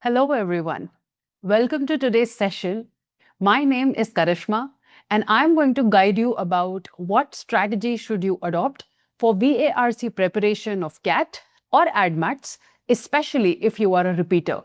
Hello, everyone. Welcome to today's session. My name is Karishma, and I'm going to guide you about what strategy should you adopt for VARC preparation of CAT or ADMATs, especially if you are a repeater.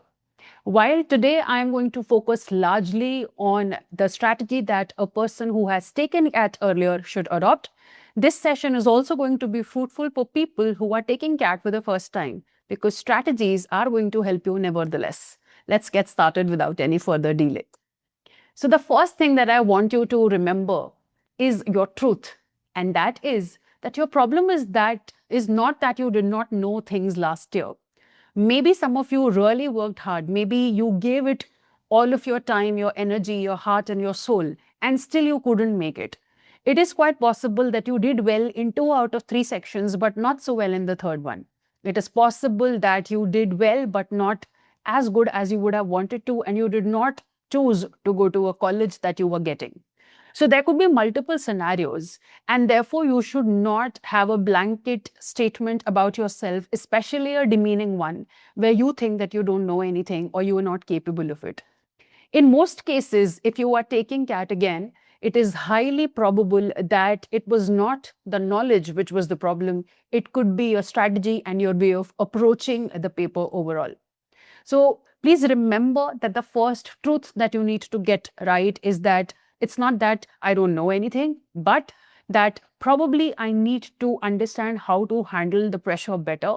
While today I am going to focus largely on the strategy that a person who has taken CAT earlier should adopt, this session is also going to be fruitful for people who are taking CAT for the first time because strategies are going to help you nevertheless. Let's get started without any further delay. So the first thing that I want you to remember is your truth, and that is that your problem is not that you did not know things last year. Maybe some of you really worked hard. Maybe you gave it all of your time, your energy, your heart, and your soul, and still you couldn't make it. It is quite possible that you did well in 2 out of 3 sections, but not so well in the third one. It is possible that you did well, but not as good as you would have wanted to, and you did not choose to go to a college that you were getting. So there could be multiple scenarios, and therefore you should not have a blanket statement about yourself, especially a demeaning one, where you think that you don't know anything or you are not capable of it. In most cases, if you are taking CAT again, it is highly probable that it was not the knowledge which was the problem. It could be your strategy and your way of approaching the paper overall. So please remember that the first truth that you need to get right is that it's not that I don't know anything, but that probably I need to understand how to handle the pressure better,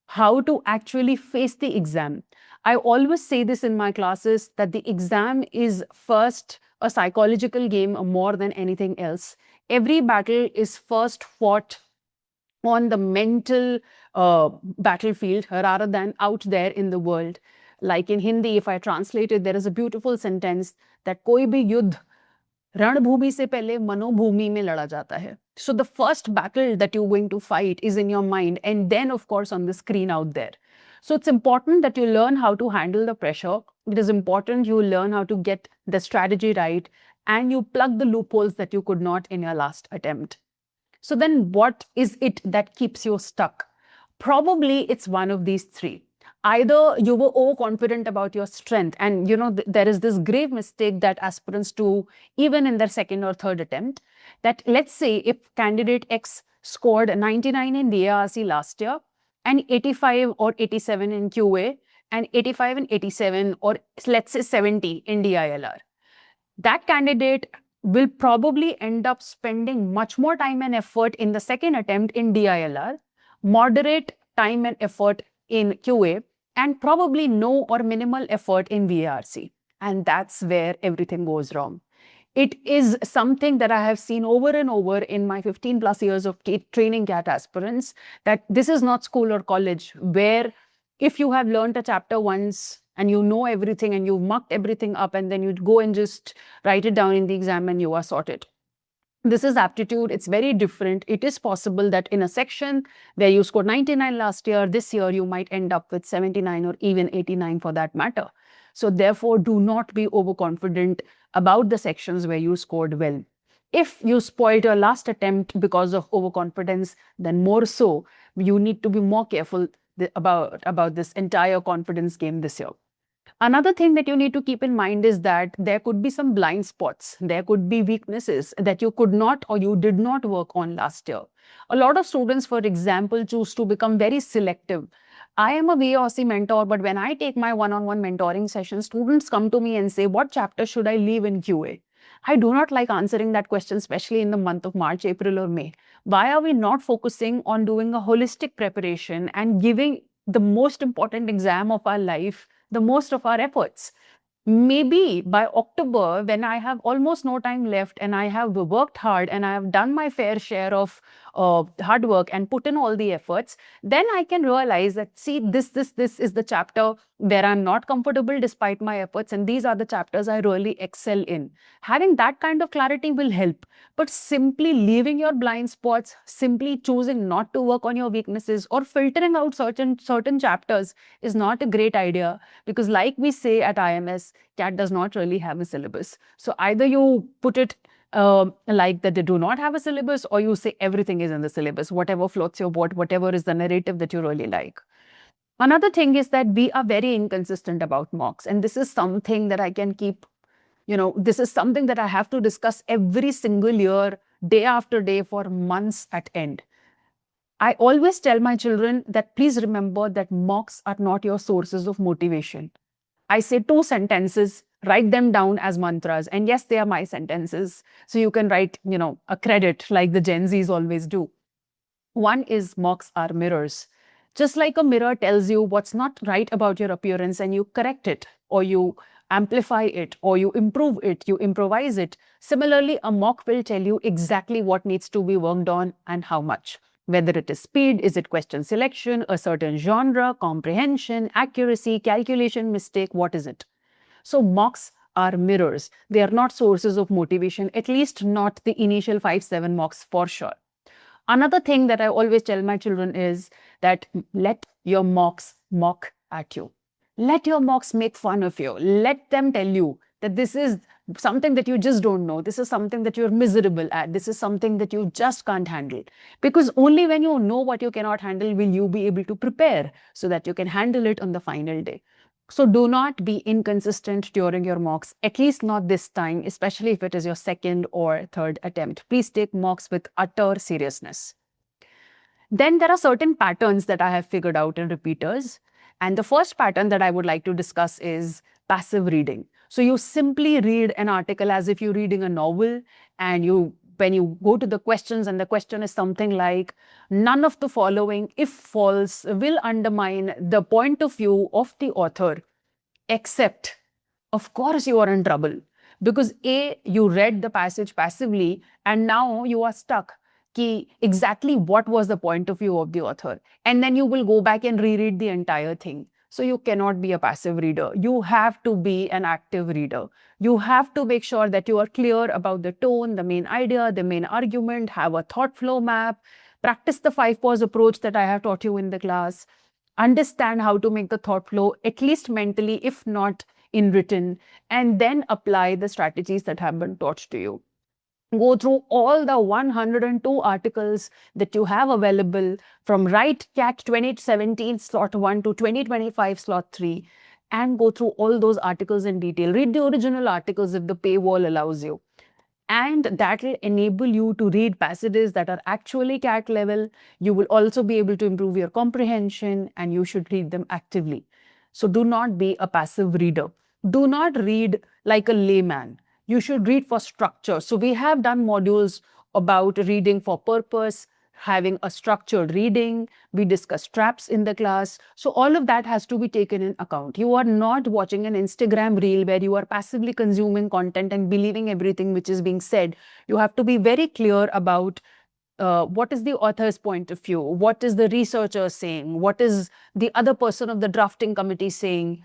how to actually face the exam. I always say this in my classes that the exam is first a psychological game more than anything else. Every battle is first fought on the mental battlefield rather than out there in the world. Like in Hindi, if I translate it, there is a beautiful sentence that koi bhi युद्ध रणभूमि से पहले मनोभूमि में लड़ा जाता है. So the first battle that you're going to fight is in your mind, and then of course on the screen out there. So it's important that you learn how to handle the pressure. It is important you learn how to get the strategy right, and you plug the loopholes that you could not in your last attempt. So then what is it that keeps you stuck? Probably it's one of these three. Either you were overconfident about your strength, and there is this grave mistake that aspirants do even in their second or third attempt, that let's say if candidate X scored 99 in DARC last year and 85 or 87 in QA and 85 and 87 or let's say 70 in DILR, that candidate will probably end up spending much more time and effort in the second attempt in DILR, moderate time and effort in QA, and probably no or minimal effort in VARC. And that's where everything goes wrong. It is something that I have seen over and over in my 15 plus years of training CAT aspirants, that this is not school or college where if you have learned a chapter once and you know everything and you've mucked everything up and then you go and just write it down in the exam and you are sorted. This is aptitude. It's very different. It is possible that in a section where you scored 99 last year, this year you might end up with 79 or even 89 for that matter. So therefore, do not be overconfident about the sections where you scored well. If you spoiled your last attempt because of overconfidence, then more so, you need to be more careful about this entire confidence game this year. Another thing that you need to keep in mind is that there could be some blind spots. There could be weaknesses that you could not or you did not work on last year. A lot of students, for example, choose to become very selective. I am a VARC mentor, but when I take my one-on-one mentoring sessions, students come to me and say, what chapter should I leave in QA? I do not like answering that question, especially in the month of March, April, or May. Why are we not focusing on doing a holistic preparation and giving the most important exam of our life the most of our efforts? Maybe by October, when I have almost no time left and I have worked hard and I have done my fair share of hard work and put in all the efforts, then I can realize that, see, this is the chapter where I'm not comfortable despite my efforts, and these are the chapters I really excel in. Having that kind of clarity will help. But simply leaving your blind spots, simply choosing not to work on your weaknesses or filtering out certain chapters is not a great idea, because like we say at IMS, CAT does not really have a syllabus. So either you put it like that they do not have a syllabus, or you say everything is in the syllabus, whatever floats your boat, whatever is the narrative that you really like. Another thing is that we are very inconsistent about mocks. And this is something that I can keep, this is something that I have to discuss every single year, day after day, for months at end. I always tell my children that please remember that mocks are not your sources of motivation. I say two sentences, write them down as mantras. And yes, they are my sentences. So you can write, a credit like the Gen Zs always do. One is mocks are mirrors. Just like a mirror tells you what's not right about your appearance and you correct it, or you amplify it, or you improve it, you improvise it. Similarly, a mock will tell you exactly what needs to be worked on and how much. Whether it is speed, is it question selection, a certain genre, comprehension, accuracy, calculation mistake, what is it? So mocks are mirrors. They are not sources of motivation, at least not the initial 5-7 mocks for sure. Another thing that I always tell my children is that let your mocks mock at you. Let your mocks make fun of you. Let them tell you that this is something that you just don't know. This is something that you're miserable at. This is something that you just can't handle. Because only when you know what you cannot handle will you be able to prepare so that you can handle it on the final day. So do not be inconsistent during your mocks, at least not this time, especially if it is your second or third attempt. Please take mocks with utter seriousness. Then there are certain patterns that I have figured out in repeaters. And the first pattern that I would like to discuss is passive reading. So you simply read an article as if you're reading a novel, and when you go to the questions and the question is something like, none of the following, if false, will undermine the point of view of the author, except, of course, you are in trouble. Because A, you read the passage passively and now you are stuck. Exactly what was the point of view of the author? And then you will go back and reread the entire thing. So you cannot be a passive reader. You have to be an active reader. You have to make sure that you are clear about the tone, the main idea, the main argument, have a thought flow map, practice the 5 pause approach that I have taught you in the class, understand how to make the thought flow, at least mentally, if not in written, and then apply the strategies that have been taught to you. Go through all the 102 articles that you have available from Right Cat 2017 slot 1 to 2025 slot 3, and go through all those articles in detail. Read the original articles if the paywall allows you. And that will enable you to read passages that are actually CAT level. You will also be able to improve your comprehension, and you should read them actively. So do not be a passive reader. Do not read like a layman. You should read for structure. So we have done modules about reading for purpose, having a structured reading. We discuss traps in the class. So all of that has to be taken in account. You are not watching an Instagram reel where you are passively consuming content and believing everything which is being said. You have to be very clear about what is the author's point of view, what is the researcher saying, what is the other person of the drafting committee saying.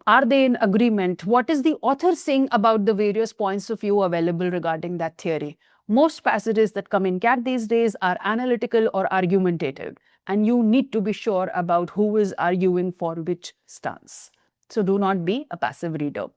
Are they in agreement? What is the author saying about the various points of view available regarding that theory? Most passages that come in CAT these days are analytical or argumentative, and you need to be sure about who is arguing for which stance. So do not be a passive reader.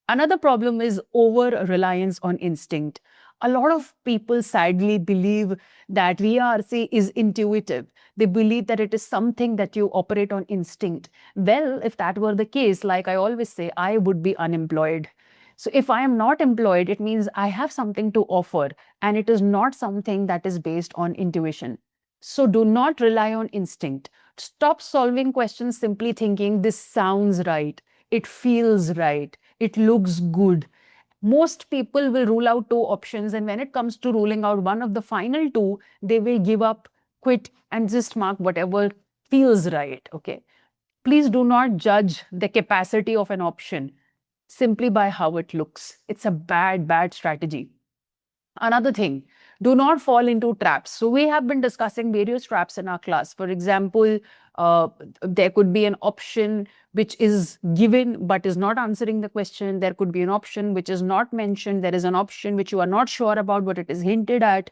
Another problem is over-reliance on instinct. A lot of people sadly believe that VARC is intuitive. They believe that it is something that you operate on instinct. Well, if that were the case, like I always say, I would be unemployed. So if I am not employed, it means I have something to offer, and it is not something that is based on intuition. So do not rely on instinct. Stop solving questions simply thinking this sounds right, it feels right, it looks good. Most people will rule out two options, and when it comes to ruling out one of the final two, they will give up, quit, and just mark whatever feels right. Okay. Please do not judge the capacity of an option simply by how it looks. It's a bad strategy. Another thing, do not fall into traps. So we have been discussing various traps in our class. For example, there could be an option which is given but is not answering the question. There could be an option which is not mentioned. There is an option which you are not sure about, but it is hinted at.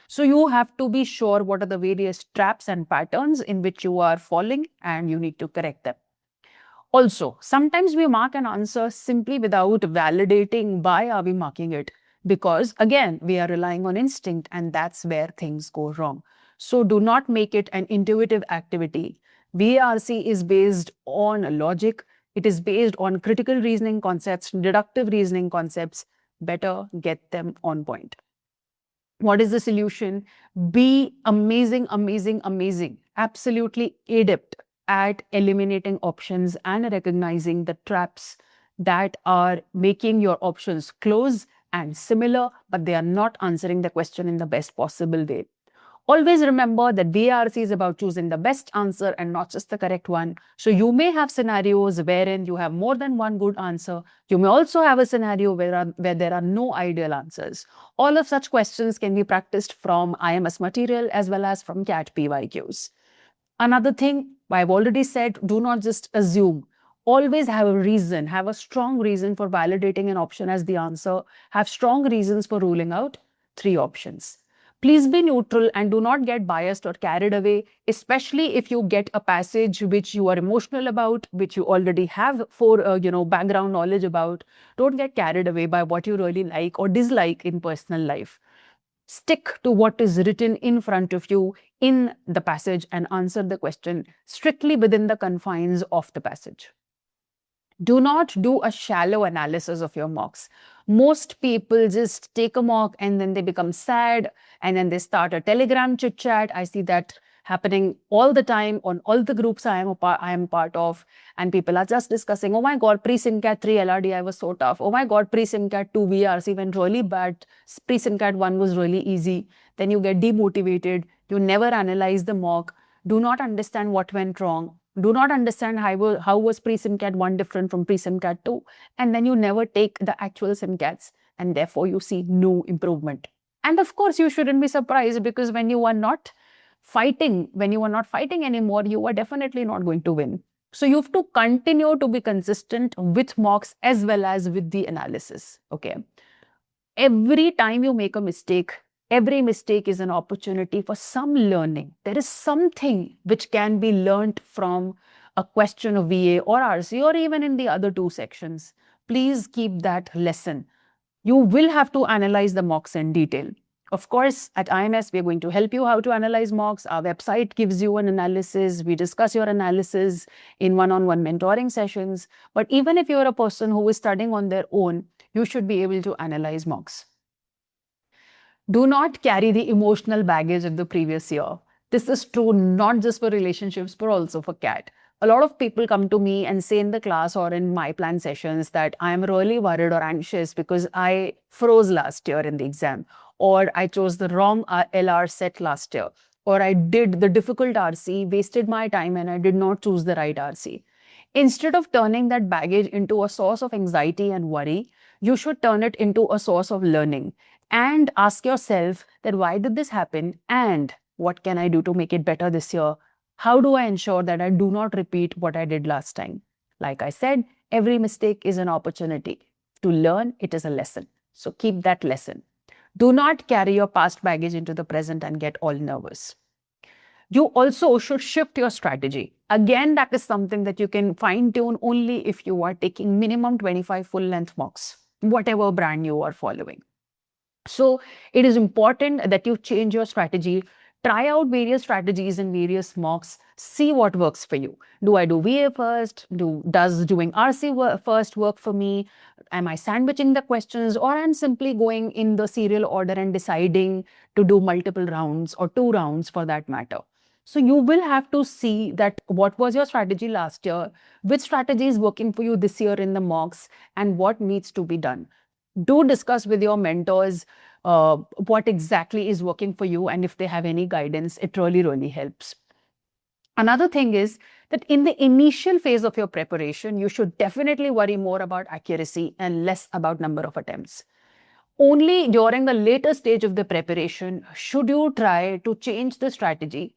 So you have to be sure what are the various traps and patterns in which you are falling, and you need to correct them. Also, sometimes we mark an answer simply without validating why are we marking it. Because again, we are relying on instinct, and that's where things go wrong. So do not make it an intuitive activity. VARC is based on logic. It is based on critical reasoning concepts, deductive reasoning concepts. Better get them on point. What is the solution? Be amazing, amazing, amazing. Absolutely adept at eliminating options and recognizing the traps that are making your options close and similar, but they are not answering the question in the best possible way. Always remember that VARC is about choosing the best answer and not just the correct one. So you may have scenarios wherein you have more than one good answer. You may also have a scenario where there are no ideal answers. All of such questions can be practiced from IMS material as well as from CAT PYQs. Another thing, I've already said, do not just assume. Always have a reason, have a strong reason for validating an option as the answer. Have strong reasons for ruling out 3 options. Please be neutral and do not get biased or carried away, especially if you get a passage which you are emotional about, which you already have background knowledge about. Don't get carried away by what you really like or dislike in personal life. Stick to what is written in front of you in the passage and answer the question strictly within the confines of the passage. Do not do a shallow analysis of your mocks. Most people just take a mock and then they become sad and then they start a Telegram chit chat. I see that happening all the time on all the groups I am part of, and people are just discussing, oh my god, pre-SimCat 3 LRDI was so tough. Oh my god, pre-SimCat 2 VRC went really bad. Pre-SimCat 1 was really easy. Then you get demotivated. You never analyze the mock. Do not understand what went wrong. Do not understand how was pre-SimCat 1 different from pre-SimCat 2, and then you never take the actual SimCats, and therefore you see no improvement. And of course, you shouldn't be surprised, because when you are not fighting anymore, you are definitely not going to win. So you have to continue to be consistent with mocks as well as with the analysis. Okay. Every time you make a mistake, every mistake is an opportunity for some learning. There is something which can be learned from a question of VA or RC or even in the other 2 sections. Please keep that lesson. You will have to analyze the mocks in detail. Of course, at IMS, we are going to help you how to analyze mocks. Our website gives you an analysis. We discuss your analysis in one-on-one mentoring sessions. But even if you're a person who is studying on their own, you should be able to analyze mocks. Do not carry the emotional baggage of the previous year. This is true not just for relationships, but also for CAT. A lot of people come to me and say in the class or in my plan sessions that I am really worried or anxious because I froze last year in the exam, or I chose the wrong LR set last year, or I did the difficult RC, wasted my time and I did not choose the right RC. Instead of turning that baggage into a source of anxiety and worry, you should turn it into a source of learning and ask yourself that why did this happen and what can I do to make it better this year? How do I ensure that I do not repeat what I did last time? Like I said, every mistake is an opportunity. To learn, it is a lesson. So keep that lesson. Do not carry your past baggage into the present and get all nervous. You also should shift your strategy. Again, that is something that you can fine-tune only if you are taking minimum 25 full-length mocks, whatever brand you are following. So it is important that you change your strategy. Try out various strategies in various mocks. See what works for you. Do I do VA first? Does doing RC first work for me? Am I sandwiching the questions, or I'm simply going in the serial order and deciding to do multiple rounds or 2 rounds for that matter? So you will have to see that what was your strategy last year, which strategy is working for you this year in the mocks, and what needs to be done. Do discuss with your mentors what exactly is working for you, and if they have any guidance, it really, really helps. Another thing is that in the initial phase of your preparation, you should definitely worry more about accuracy and less about number of attempts. Only during the later stage of the preparation should you try to change the strategy.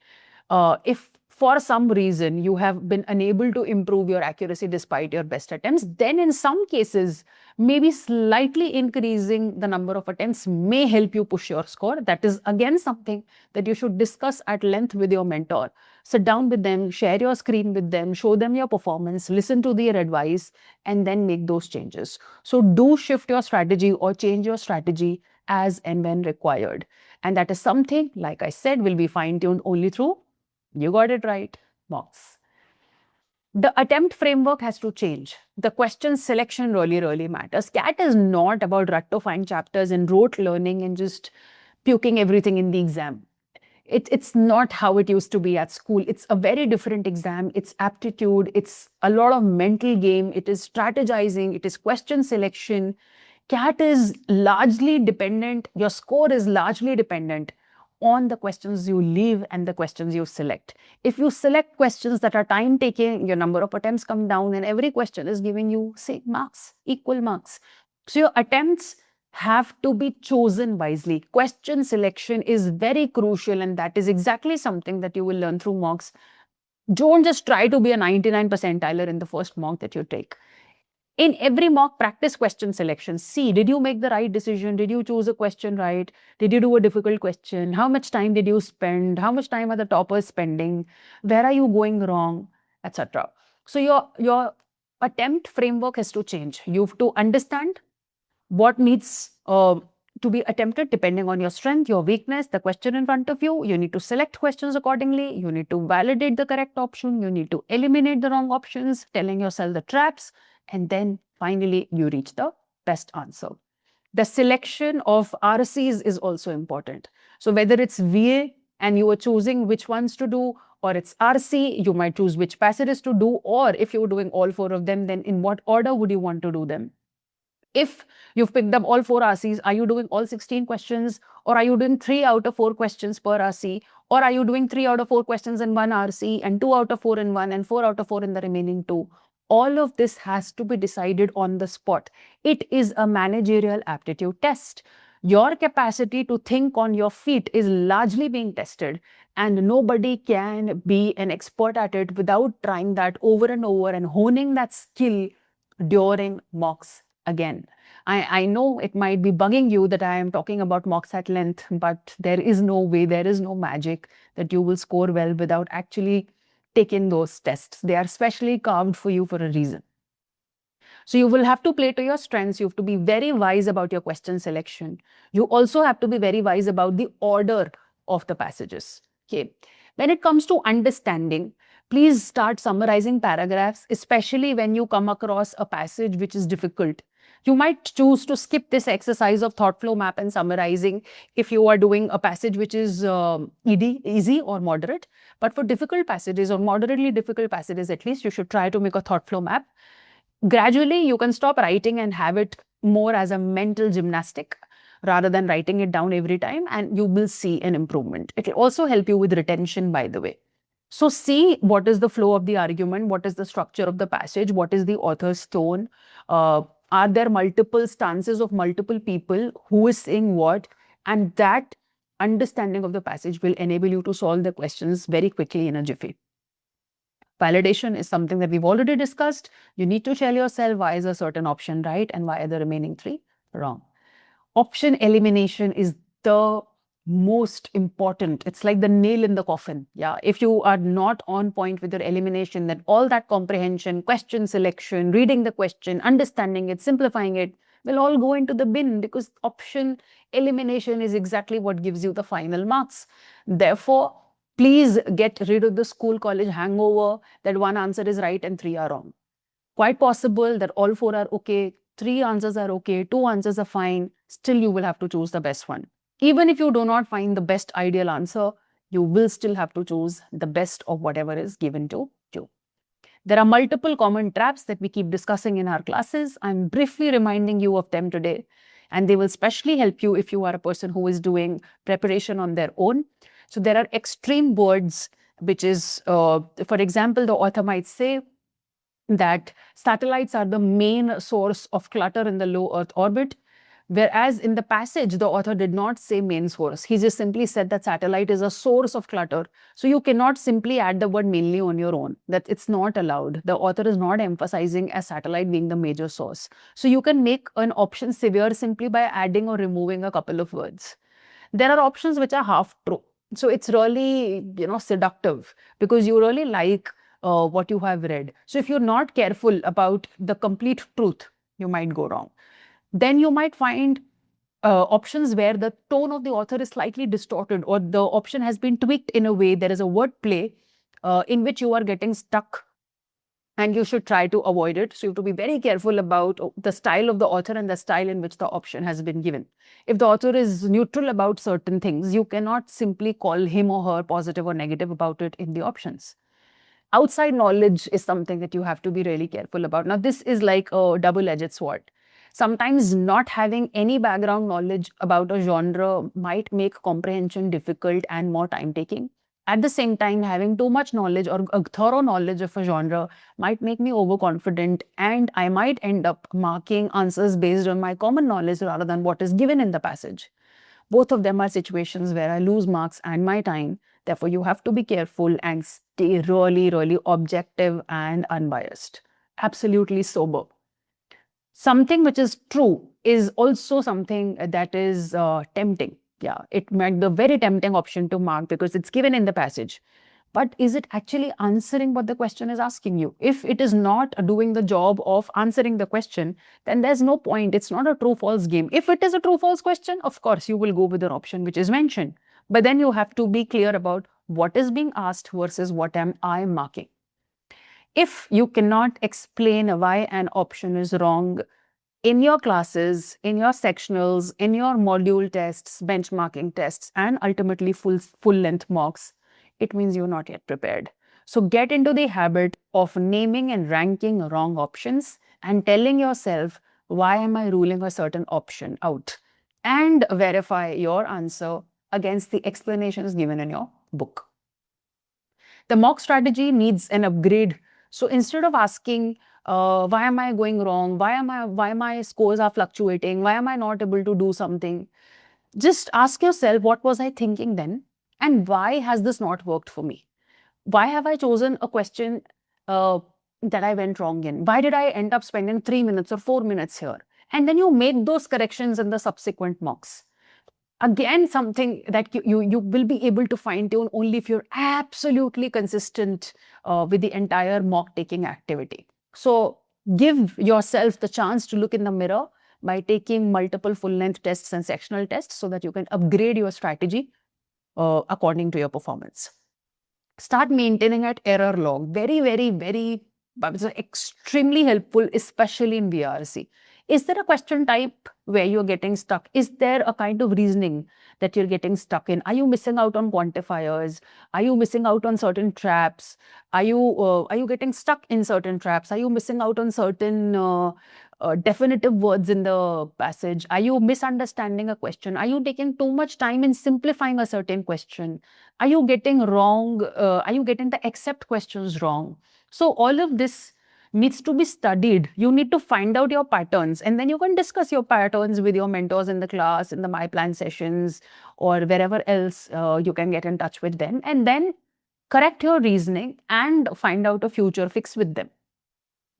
If for some reason you have been unable to improve your accuracy despite your best attempts, then in some cases, maybe slightly increasing the number of attempts may help you push your score. That is again something that you should discuss at length with your mentor. Sit down with them, share your screen with them, show them your performance, listen to their advice, and then make those changes. So do shift your strategy or change your strategy as and when required. And that is something, like I said, will be fine-tuned only through, you got it right, mocks. The attempt framework has to change. The question selection really matters. CAT is not about rectifying chapters and rote learning and just puking everything in the exam. It's not how it used to be at school. It's a very different exam. It's aptitude. It's a lot of mental game. It is strategizing. It is question selection. CAT is largely dependent. Your score is largely dependent on the questions you leave and the questions you select. If you select questions that are time taking, your number of attempts come down and every question is giving you same marks, equal marks. So your attempts have to be chosen wisely. Question selection is very crucial, and that is exactly something that you will learn through mocks. Don't just try to be a 99 percentiler in the first mock that you take. In every mock, practice question selection. See, did you make the right decision? Did you choose a question right? Did you do a difficult question? How much time did you spend? How much time are the toppers spending? Where are you going wrong? Etc. So your attempt framework has to change. You have to understand what needs to be attempted depending on your strength, your weakness, the question in front of you. You need to select questions accordingly. You need to validate the correct option. You need to eliminate the wrong options, telling yourself the traps, and then finally you reach the best answer. The selection of RCs is also important. So whether it's VA and you are choosing which ones to do, or it's RC, you might choose which passages to do, or if you're doing all four of them, then in what order would you want to do them? If you've picked up all 4 RCs, are you doing all 16 questions, or are you doing 3 out of 4 questions per RC, or are you doing 3 out of 4 questions in one RC and 2 out of 4 in one and 4 out of 4 in the remaining 2? All of this has to be decided on the spot. It is a managerial aptitude test. Your capacity to think on your feet is largely being tested, and nobody can be an expert at it without trying that over and over and honing that skill during mocks again. I know it might be bugging you that I am talking about mocks at length, but there is no way, there is no magic that you will score well without actually taking those tests. They are specially carved for you for a reason. So you will have to play to your strengths. You have to be very wise about your question selection. You also have to be very wise about the order of the passages. Okay. When it comes to understanding, please start summarizing paragraphs, especially when you come across a passage which is difficult. You might choose to skip this exercise of thought flow map and summarizing if you are doing a passage which is easy or moderate. But for difficult passages or moderately difficult passages, at least you should try to make a thought flow map. Gradually, you can stop writing and have it more as a mental gymnastic rather than writing it down every time, and you will see an improvement. It will also help you with retention, by the way. So see what is the flow of the argument, what is the structure of the passage, what is the author's tone, are there multiple stances of multiple people, who is saying what, and that understanding of the passage will enable you to solve the questions very quickly in a jiffy. Validation is something that we've already discussed. You need to tell yourself why is a certain option right and why are the remaining 3 wrong. Option elimination is the most important. It's like the nail in the coffin. Yeah, if you are not on point with your elimination, then all that comprehension, question selection, reading the question, understanding it, simplifying it will all go into the bin, because option elimination is exactly what gives you the final marks. Therefore, please get rid of the school college hangover that one answer is right and 3 are wrong. Quite possible that all 4 are okay, 3 answers are okay, 2 answers are fine. Still, you will have to choose the best one. Even if you do not find the best ideal answer, you will still have to choose the best of whatever is given to you. There are multiple common traps that we keep discussing in our classes. I'm briefly reminding you of them today, and they will especially help you if you are a person who is doing preparation on their own. So there are extreme words, which is, for example, the author might say that satellites are the main source of clutter in the low Earth orbit. Whereas in the passage, the author did not say main source. He just simply said that satellite is a source of clutter. So you cannot simply add the word mainly on your own. That it's not allowed. The author is not emphasizing a satellite being the major source. So you can make an option severe simply by adding or removing a couple of words. There are options which are half true. So it's really, seductive, because you really like what you have read. So if you're not careful about the complete truth, you might go wrong. Then you might find options where the tone of the author is slightly distorted, or the option has been tweaked in a way, there is a word play in which you are getting stuck and you should try to avoid it. So you have to be very careful about the style of the author and the style in which the option has been given. If the author is neutral about certain things, you cannot simply call him or her positive or negative about it in the options. Outside knowledge is something that you have to be really careful about. Now, this is like a double-edged sword. Sometimes not having any background knowledge about a genre might make comprehension difficult and more time-taking. At the same time, having too much knowledge or a thorough knowledge of a genre might make me overconfident, and I might end up marking answers based on my common knowledge rather than what is given in the passage. Both of them are situations where I lose marks and my time. Therefore, you have to be careful and stay really, really objective and unbiased. Absolutely sober. Something which is true is also something that is tempting. Yeah, it might be a very tempting option to mark because it's given in the passage. But is it actually answering what the question is asking you? If it is not doing the job of answering the question, then there's no point. It's not a true-false game. If it is a true-false question, of course, you will go with an option which is mentioned. But then you have to be clear about what is being asked versus what am I marking. If you cannot explain why an option is wrong in your classes, in your sectionals, in your module tests, benchmarking tests, and ultimately full-length mocks, it means you're not yet prepared. So get into the habit of naming and ranking wrong options and telling yourself, why am I ruling a certain option out? And verify your answer against the explanations given in your book. The mock strategy needs an upgrade. So instead of asking, why am I going wrong? Why my scores are fluctuating? Why am I not able to do something? Just ask yourself, what was I thinking then? And why has this not worked for me? Why have I chosen a question that I went wrong in? Why did I end up spending 3 minutes or 4 minutes here? And then you make those corrections in the subsequent mocks. Again, something that you will be able to fine tune only if you're absolutely consistent with the entire mock taking activity. So give yourself the chance to look in the mirror by taking multiple full-length tests and sectional tests so that you can upgrade your strategy according to your performance. Start maintaining an error log. Very, very, very extremely helpful, especially in VRC. Is there a question type where you're getting stuck? Is there a kind of reasoning that you're getting stuck in? Are you missing out on quantifiers? Are you missing out on certain traps? Are you getting stuck in certain traps? Are you missing out on certain definitive words in the passage? Are you misunderstanding a question? Are you taking too much time in simplifying a certain question? Are you getting wrong? Are you getting the accept questions wrong? So all of this needs to be studied. You need to find out your patterns, and then you can discuss your patterns with your mentors in the class, in the My Plan sessions, or wherever else you can get in touch with them, and then correct your reasoning and find out a future fix with them.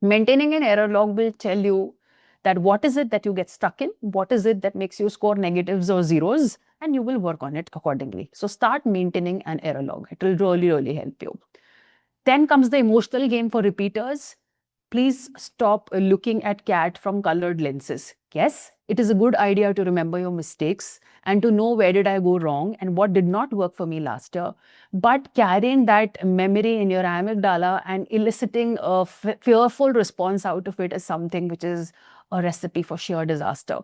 Maintaining an error log will tell you that what is it that you get stuck in, what is it that makes you score negatives or zeros, and you will work on it accordingly. So start maintaining an error log. It will really, really help you. Then comes the emotional game for repeaters. Please stop looking at cat from colored lenses. Yes, it is a good idea to remember your mistakes and to know where did I go wrong and what did not work for me last year. But carrying that memory in your amygdala and eliciting a fearful response out of it is something which is a recipe for sheer disaster.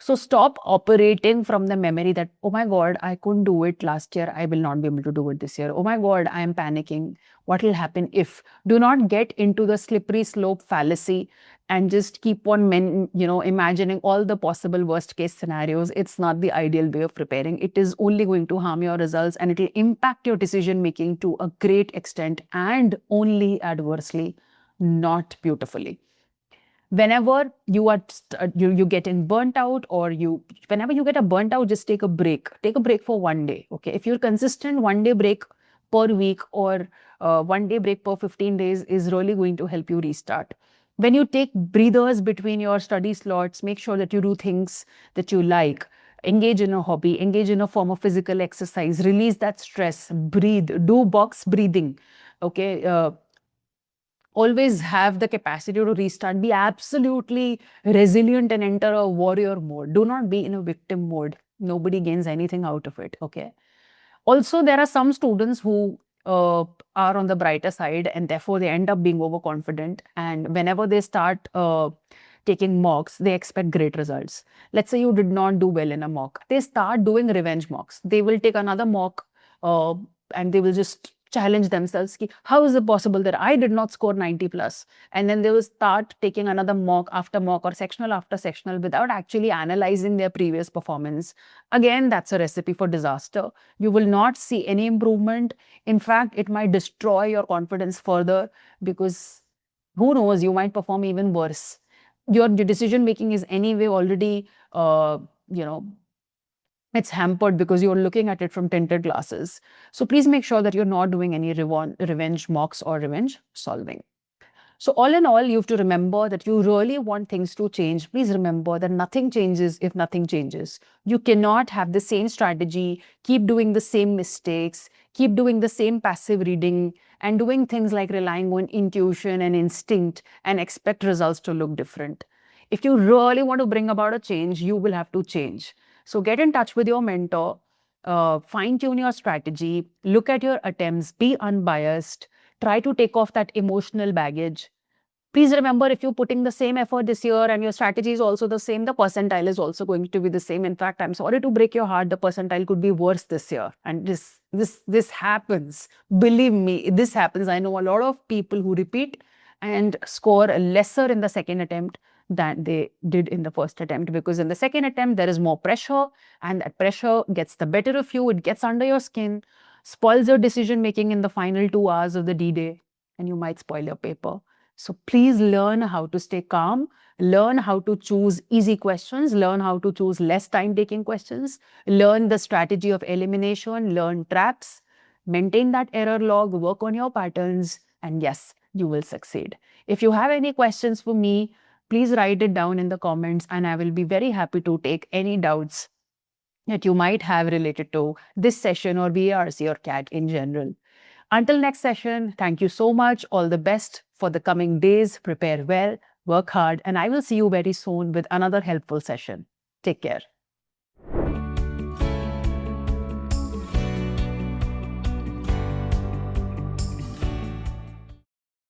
So stop operating from the memory that, oh my God, I couldn't do it last year. I will not be able to do it this year. Oh my God, I am panicking. What will happen if? Do not get into the slippery slope fallacy and just keep on imagining all the possible worst case scenarios. It's not the ideal way of preparing. It is only going to harm your results and it will impact your decision making to a great extent and only adversely, not beautifully. Whenever you are you getting burnt out, or whenever you get a burnt out, just take a break. Take a break for 1 day. Okay, if you're consistent, 1 day break per week or 1 day break per 15 days is really going to help you restart. When you take breathers between your study slots, make sure that you do things that you like. Engage in a hobby, engage in a form of physical exercise, release that stress, breathe, do box breathing. Okay. Always have the capacity to restart. Be absolutely resilient and enter a warrior mode. Do not be in a victim mode. Nobody gains anything out of it, okay? Also, there are some students who are on the brighter side, and therefore they end up being overconfident. And whenever they start taking mocks, they expect great results. Let's say you did not do well in a mock. They start doing revenge mocks. They will take another mock uh, and they will just challenge themselves. Ki, how is it possible that I did not score 90 plus? And then they will start taking another mock after mock or sectional after sectional without actually analyzing their previous performance. Again, that's a recipe for disaster. You will not see any improvement. In fact, it might destroy your confidence further, because who knows, you might perform even worse. Your decision making is anyway already, you know, it's hampered because you're looking at it from tinted glasses. So please make sure that you're not doing any revenge mocks or revenge solving. So all in all, you have to remember that you really want things to change. Please remember that nothing changes if nothing changes. You cannot have the same strategy, keep doing the same mistakes, keep doing the same passive reading, and doing things like relying on intuition and instinct and expect results to look different. If you really want to bring about a change, you will have to change. So get in touch with your mentor, fine-tune your strategy, look at your attempts, be unbiased, try to take off that emotional baggage. Please remember, if you're putting the same effort this year and your strategy is also the same, the percentile is also going to be the same. In fact, I'm sorry to break your heart, the percentile could be worse this year. And this happens. Believe me, this happens. I know a lot of people who repeat and score lesser in the second attempt than they did in the first attempt, because in the second attempt there is more pressure, and that pressure gets the better of you. It gets under your skin, spoils your decision making in the final 2 hours of the D-Day, and you might spoil your paper. So please learn how to stay calm, learn how to choose easy questions, learn how to choose less time-taking questions, learn the strategy of elimination, learn traps, maintain that error log, work on your patterns, and yes, you will succeed. If you have any questions for me, please write it down in the comments, and I will be very happy to take any doubts that you might have related to this session or VARC or CAT in general. Until next session, thank you so much. All the best for the coming days. Prepare well, work hard, and I will see you very soon with another helpful session. Take care.